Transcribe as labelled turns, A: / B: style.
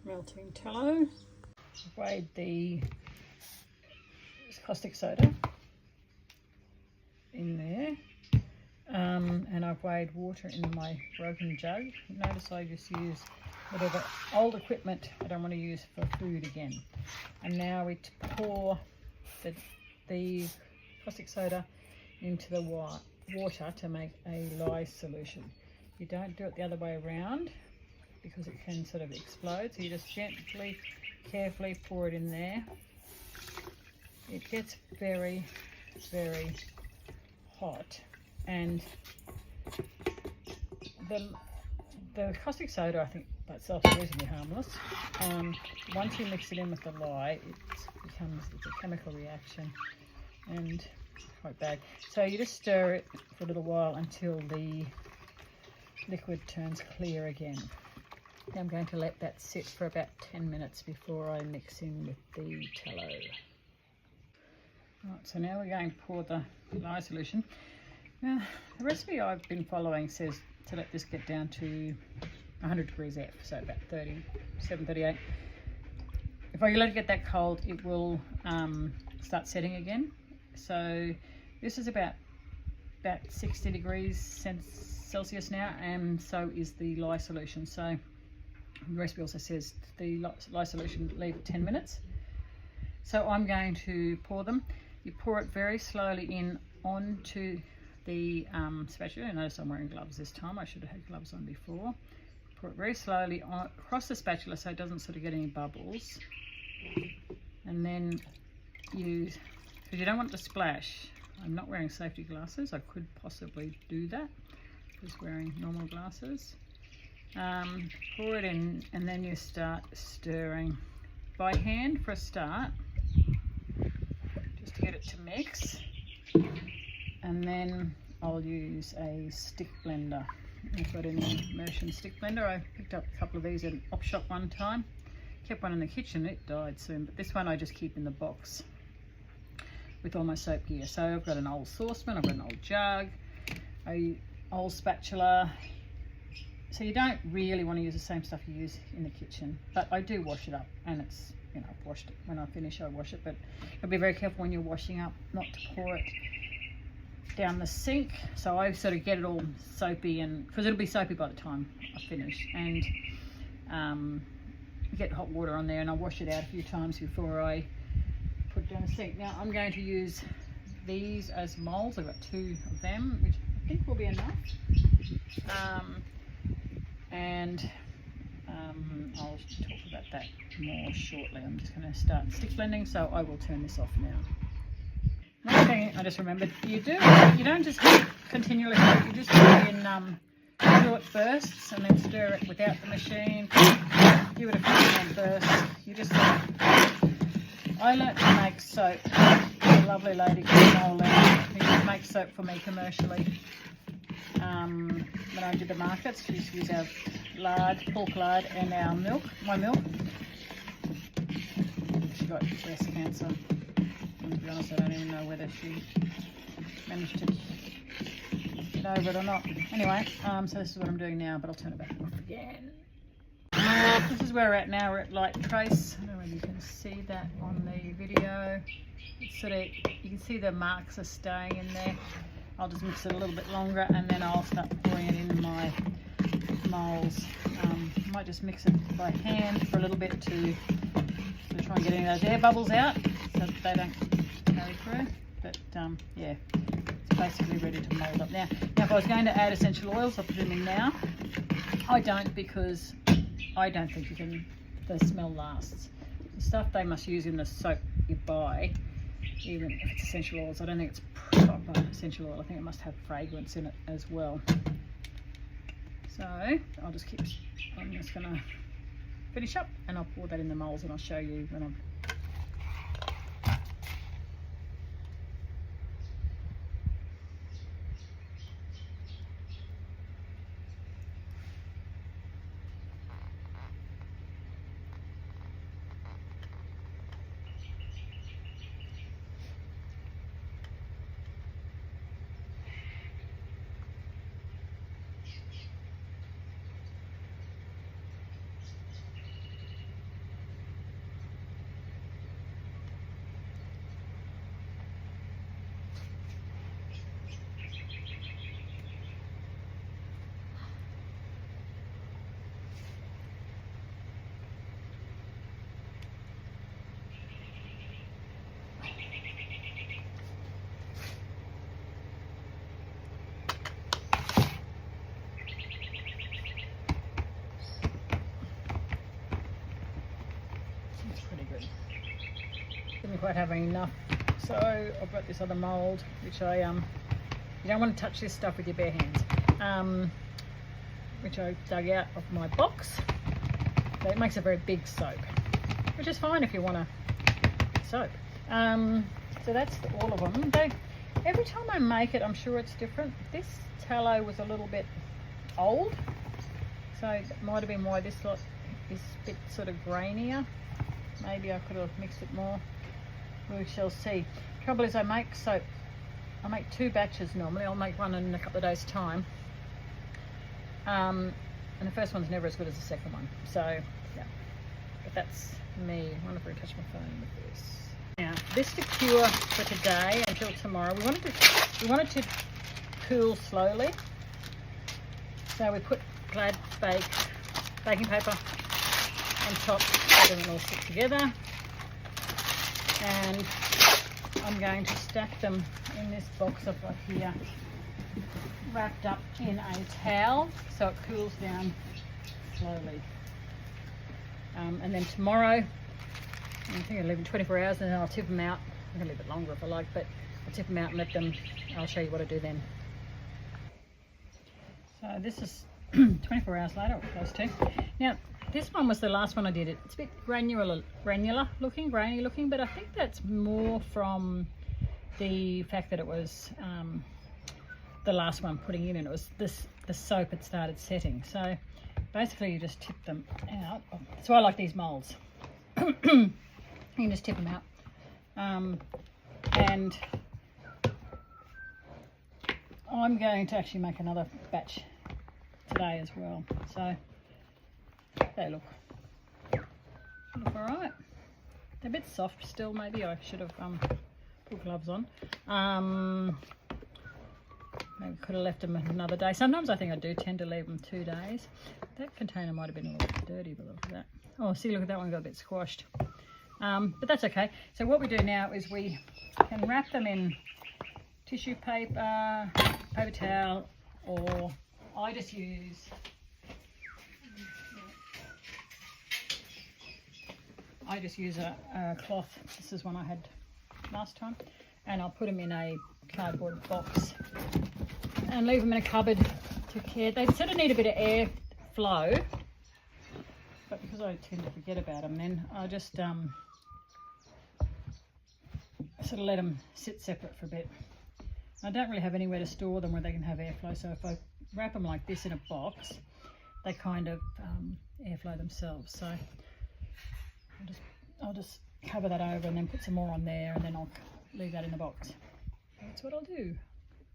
A: melting tallow. I've weighed the caustic soda in there, and I've weighed water in my broken jug. Notice I just use whatever old equipment I don't want to use for food again. And now we pour the caustic soda into the water to make a lye solution. You don't do it the other way around because it can sort of explode, so you just gently, carefully pour it in there. It gets very, very hot, and the caustic soda, I think by itself is reasonably harmless. Once you mix it in with the lye, it's a chemical reaction and quite bad. So you just stir it for a little while until the liquid turns clear again. Now I'm going to let that sit for about 10 minutes before I mix in with the tallow. Right, so now we're going to pour the lye solution. Now, the recipe I've been following says to let this get down to 100 degrees F, so about 37, 38. If I let it get that cold, it will start setting again. So this is about 60 degrees Celsius now, and so is the lye solution. So the recipe also says the lye solution, leave it 10 minutes. So I'm going to pour them. You pour it very slowly in onto the spatula. Notice I'm wearing gloves this time. I should have had gloves on before. Pour it very slowly across the spatula so it doesn't sort of get any bubbles. And then because you don't want it to splash. I'm not wearing safety glasses. I could possibly do that. Just wearing normal glasses. Pour it in, and then you start stirring by hand for a start, just to get it to mix. And then I'll use a stick blender. I've got an immersion stick blender. I picked up a couple of these at an op shop one time. Kept one in the kitchen, it died soon, but this one I just keep in the box with all my soap gear. So I've got an old saucepan, I've got an old jug, an old spatula. So you don't really want to use the same stuff you use in the kitchen, but I do wash it up, and it's, I've washed it. When I finish, I wash it, but you'll be very careful when you're washing up not to pour it down the sink. So I sort of get it all soapy, and because it'll be soapy by the time I finish, and get hot water on there, and I'll wash it out a few times before I put it down the sink. Now I'm going to use these as molds. I've got 2 of them, which I think will be enough. And I'll talk about that more shortly. I'm just going to start stick blending, so I will turn this off now. One thing I just remembered, you don't just continually stir it, you just put it in short bursts and then stir it without the machine. Give it a few more bursts. You just, I learnt to make soap. A lovely lady called Nolan who used to make soap for me commercially. When I did the markets, we used to use our lard, pork lard, and our milk, my milk. She got breast cancer. And to be honest, I don't even know whether she managed to get over it or not. Anyway, so this is what I'm doing now, but I'll turn it back off again. This is where we're at now. We're at light trace. I don't know whether you can see that on the video. It's sort of, you can see the marks are staying in there. I'll just mix it a little bit longer, and then I'll start pouring it in my molds. I might just mix it by hand for a little bit to try and get any of those air bubbles out so that they don't carry through. But yeah, it's basically ready to mold up now. Now if I was going to add essential oils, I'll put them in now. I don't, because I don't think the smell lasts. The stuff they must use in the soap you buy, even if it's essential oils, I don't think it's proper essential oil. I think it must have fragrance in it as well. So I'm just going to finish up, and I'll pour that in the molds, and I'll show you when I'm It's pretty good. Didn't quite have enough, so I've got this other mould, which I you don't want to touch this stuff with your bare hands, which I dug out of my box. So it makes a very big soap, which is fine if you want a soap. So that's all of them. Every time I make it, I'm sure it's different. This tallow was a little bit old, so it might have been why this lot is a bit sort of grainier. Maybe I could have mixed it more. We shall see. Trouble is, I make soap. I make 2 batches normally. I'll make one in a couple of days' time. And the first one's never as good as the second one. So, yeah. But that's me. I wonder if I can touch my phone with this. Now, this to cure for today until tomorrow. We wanted to cool slowly. So we put Glad baking paper on top so it doesn't all stick together. And I'm going to stack them in this box I've got here, wrapped up in a towel so it cools down slowly. And then tomorrow, I think I'll leave them 24 hours and then I'll tip them out. I can leave it longer if I like, but I'll tip them out and let them, I'll show you what I do then. So this is 24 hours later, or close to. Now, this one was the last one I did. It's a bit grainy looking, but I think that's more from the fact that it was the last one putting in, and it was the soap had started setting. So basically you just tip them out. So I like these moulds. You can just tip them out. And I'm going to actually make another batch today as well. So they look all right. They're a bit soft still. Maybe I should have put gloves on. Maybe could have left them another day. Sometimes I think I do tend to leave them 2 days. That container might have been a little bit dirty, but look at that. Oh, see, look at that one, got a bit squashed. But that's okay. So what we do now is we can wrap them in tissue paper, paper towel, or I just use a cloth. This is one I had last time, and I'll put them in a cardboard box and leave them in a cupboard to care. They sort of need a bit of air flow, but because I tend to forget about them, then I just sort of let them sit separate for a bit. I don't really have anywhere to store them where they can have airflow, so if I wrap them like this in a box, they kind of airflow themselves. So I'll just cover that over and then put some more on there, and then I'll leave that in the box. That's what I'll do.